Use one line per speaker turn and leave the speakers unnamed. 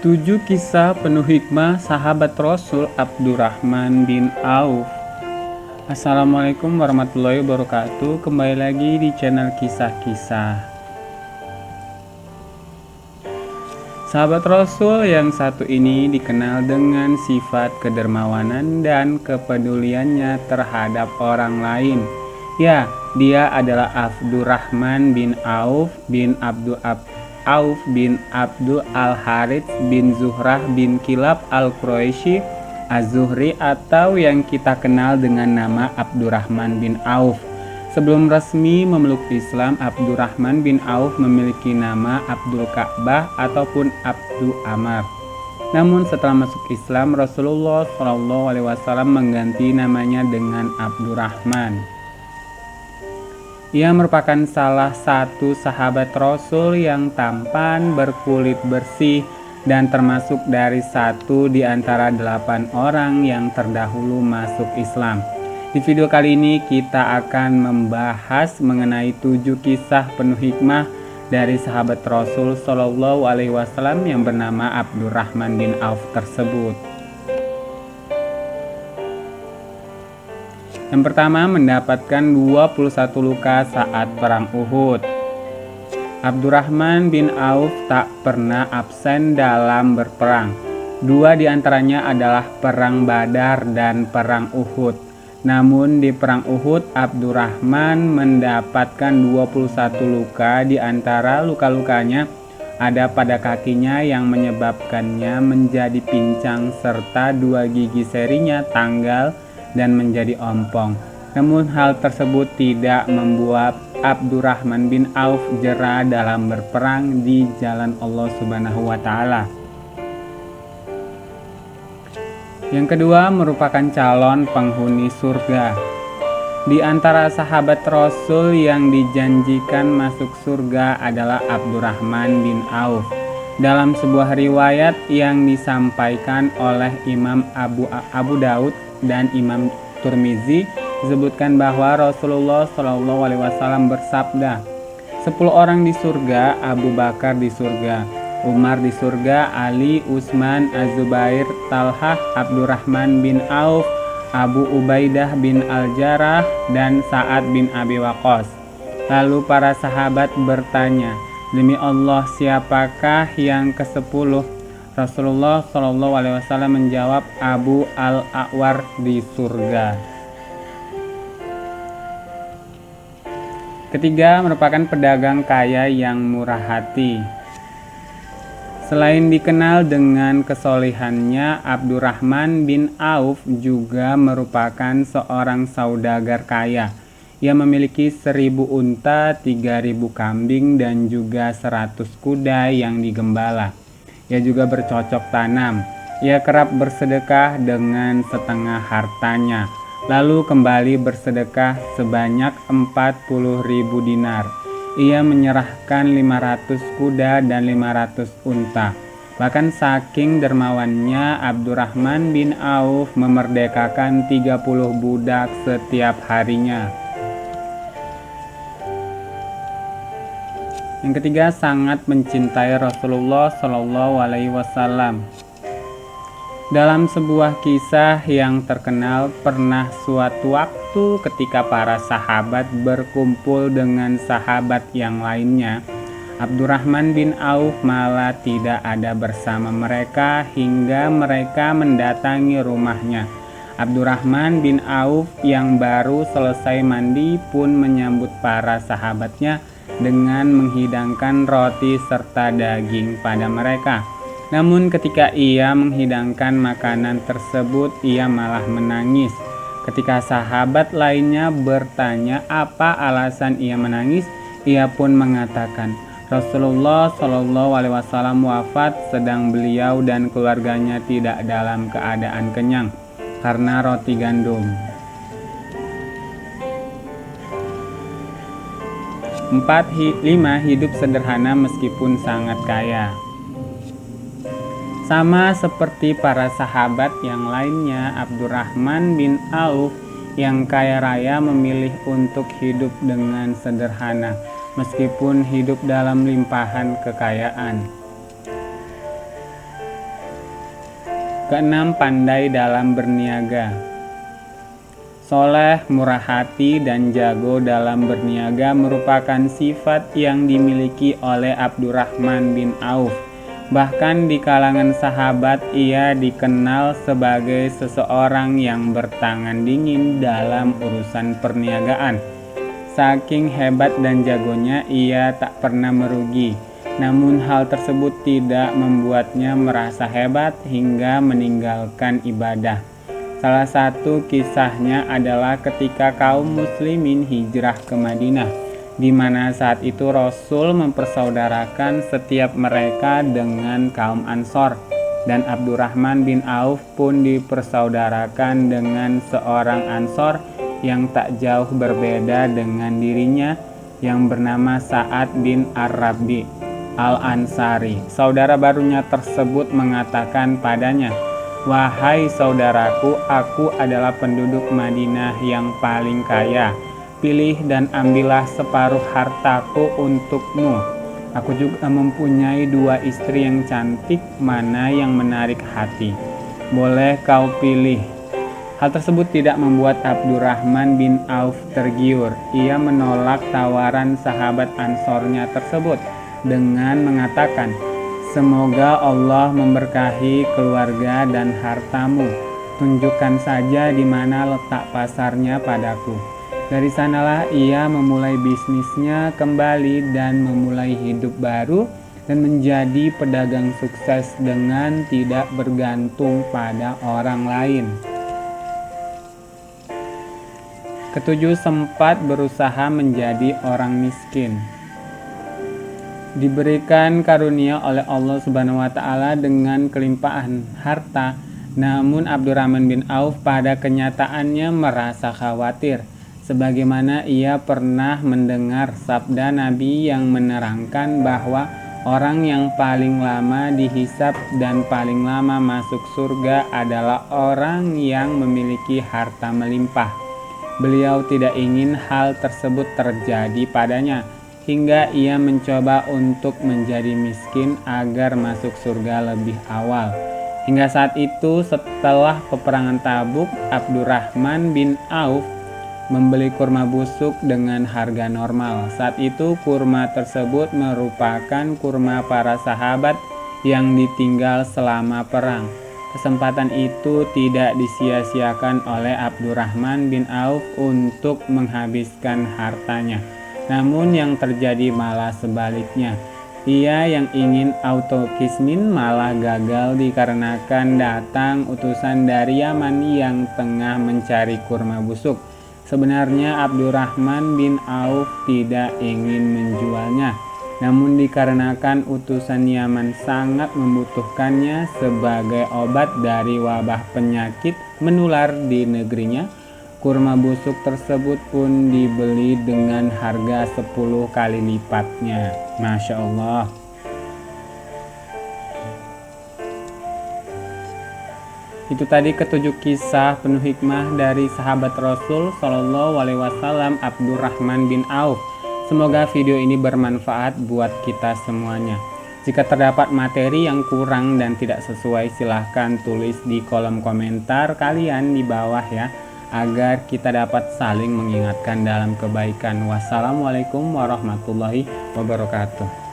7 kisah penuh hikmah sahabat Rasul Abdurrahman bin Auf. Assalamualaikum warahmatullahi wabarakatuh. Kembali lagi di channel kisah-kisah. Sahabat Rasul yang satu ini dikenal dengan sifat kedermawanan dan kepeduliannya terhadap orang lain. Ya, dia adalah Abdurrahman bin Auf bin Abdul Al-Harits bin Zuhrah bin Kilab Al-Quraisy Az-Zuhri atau yang kita kenal dengan nama Abdurrahman bin Auf. Sebelum resmi memeluk Islam, Abdurrahman bin Auf memiliki nama Abdul Ka'bah ataupun Abdul Amar. Namun setelah masuk Islam, Rasulullah SAW mengganti namanya dengan Abdurrahman. Ia merupakan salah satu sahabat Rasul yang tampan, berkulit bersih, dan termasuk dari satu di antara 8 orang yang terdahulu masuk Islam. Di video kali ini kita akan membahas mengenai 7 kisah penuh hikmah dari sahabat Rasul Shallallahu Alaihi Wasallam yang bernama Abdurrahman bin Auf tersebut. Yang pertama, mendapatkan 21 luka saat perang Uhud. Abdurrahman bin Auf tak pernah absen dalam berperang. 2 di antaranya adalah perang Badar dan perang Uhud. Namun di perang Uhud, Abdurrahman mendapatkan 21 luka. Di antara luka-lukanya ada pada kakinya yang menyebabkannya menjadi pincang serta 2 gigi serinya tanggal dan menjadi ompong. Namun hal tersebut tidak membuat Abdurrahman bin Auf jera dalam berperang di jalan Allah Subhanahu wa taala. Yang kedua, merupakan calon penghuni surga. Di antara sahabat Rasul yang dijanjikan masuk surga adalah Abdurrahman bin Auf. Dalam sebuah riwayat yang disampaikan oleh Imam Abu Daud dan Imam Tirmizi disebutkan bahwa Rasulullah SAW bersabda, 10 orang di surga, Abu Bakar di surga, Umar di surga, Ali, Utsman, Az-Zubair, Talhah, Abdurrahman bin Auf, Abu Ubaidah bin Al-Jarrah, dan Sa'ad bin Abi Waqqas. Lalu para sahabat bertanya, demi Allah, siapakah yang ke-10? Rasulullah SAW menjawab, Abu Al-A'war di surga. Ketiga, merupakan pedagang kaya yang murah hati. Selain dikenal dengan kesolehannya, Abdurrahman bin Auf juga merupakan seorang saudagar kaya. Ia memiliki 1000 unta, 3000 kambing, dan juga 100 kuda yang digembala. Ia juga bercocok tanam. Ia kerap bersedekah dengan setengah hartanya, lalu kembali bersedekah sebanyak 40.000 dinar. Ia menyerahkan 500 kuda dan 500 unta. Bahkan saking dermawannya, Abdurrahman bin Auf memerdekakan 30 budak setiap harinya. Yang ketiga, sangat mencintai Rasulullah SAW. Dalam sebuah kisah yang terkenal, pernah suatu waktu ketika para sahabat berkumpul dengan sahabat yang lainnya, Abdurrahman bin Auf malah tidak ada bersama mereka hingga mereka mendatangi rumahnya. Abdurrahman bin Auf yang baru selesai mandi pun menyambut para sahabatnya dengan menghidangkan roti serta daging pada mereka. Namun ketika ia menghidangkan makanan tersebut, ia malah menangis. Ketika sahabat lainnya bertanya apa alasan ia menangis, ia pun mengatakan, Rasulullah SAW wafat sedang beliau dan keluarganya tidak dalam keadaan kenyang karena roti gandum. 5. Hidup sederhana meskipun sangat kaya. Sama seperti para sahabat yang lainnya, Abdurrahman bin Auf yang kaya raya memilih untuk hidup dengan sederhana meskipun hidup dalam limpahan kekayaan. Keenam, pandai dalam berniaga. Soleh, murah hati, dan jago dalam berniaga merupakan sifat yang dimiliki oleh Abdurrahman bin Auf. Bahkan di kalangan sahabat ia dikenal sebagai seseorang yang bertangan dingin dalam urusan perniagaan. Saking hebat dan jagonya ia tak pernah merugi. Namun hal tersebut tidak membuatnya merasa hebat hingga meninggalkan ibadah. Salah satu kisahnya adalah ketika kaum muslimin hijrah ke Madinah, di mana saat itu Rasul mempersaudarakan setiap mereka dengan kaum Ansor, dan Abdurrahman bin Auf pun dipersaudarakan dengan seorang Ansor yang tak jauh berbeda dengan dirinya yang bernama Sa'ad bin Ar-Rabi Al-Ansari. Saudara barunya tersebut mengatakan padanya, "Wahai saudaraku, aku adalah penduduk Madinah yang paling kaya. Pilih dan ambillah separuh hartaku untukmu. Aku juga mempunyai 2 istri yang cantik, mana yang menarik hati. Boleh kau pilih." Hal tersebut tidak membuat Abdurrahman bin Auf tergiur. Ia menolak tawaran sahabat Ansornya tersebut dengan mengatakan, "Semoga Allah memberkahi keluarga dan hartamu. Tunjukkan saja di mana letak pasarnya padaku." Dari sanalah ia memulai bisnisnya kembali dan memulai hidup baru dan menjadi pedagang sukses dengan tidak bergantung pada orang lain. Ketujuh, sempat berusaha menjadi orang miskin. Diberikan karunia oleh Allah Subhanahu wa taala dengan kelimpahan harta, namun Abdurrahman bin Auf pada kenyataannya merasa khawatir. Sebagaimana ia pernah mendengar sabda Nabi yang menerangkan bahwa orang yang paling lama dihisab dan paling lama masuk surga adalah orang yang memiliki harta melimpah. Beliau tidak ingin hal tersebut terjadi padanya, hingga ia mencoba untuk menjadi miskin agar masuk surga lebih awal. Hingga saat itu, setelah peperangan Tabuk, Abdurrahman bin Auf membeli kurma busuk dengan harga normal. Saat itu kurma tersebut merupakan kurma para sahabat yang ditinggal selama perang. Kesempatan itu tidak disia-siakan oleh Abdurrahman bin Auf untuk menghabiskan hartanya. Namun yang terjadi malah sebaliknya. Ia yang ingin autokismin malah gagal dikarenakan datang utusan dari Yaman yang tengah mencari kurma busuk. Sebenarnya Abdurrahman bin Auf tidak ingin menjualnya, namun dikarenakan utusan Yaman sangat membutuhkannya sebagai obat dari wabah penyakit menular di negerinya, kurma busuk tersebut pun dibeli dengan harga 10 kali lipatnya. Masya Allah. Itu tadi ketujuh kisah penuh hikmah dari sahabat Rasul Shallallahu Alaihi Wasallam Abdurrahman bin Auf. Semoga video ini bermanfaat buat kita semuanya. Jika terdapat materi yang kurang dan tidak sesuai, silahkan tulis di kolom komentar kalian di bawah ya, agar kita dapat saling mengingatkan dalam kebaikan. Wassalamualaikum warahmatullahi wabarakatuh.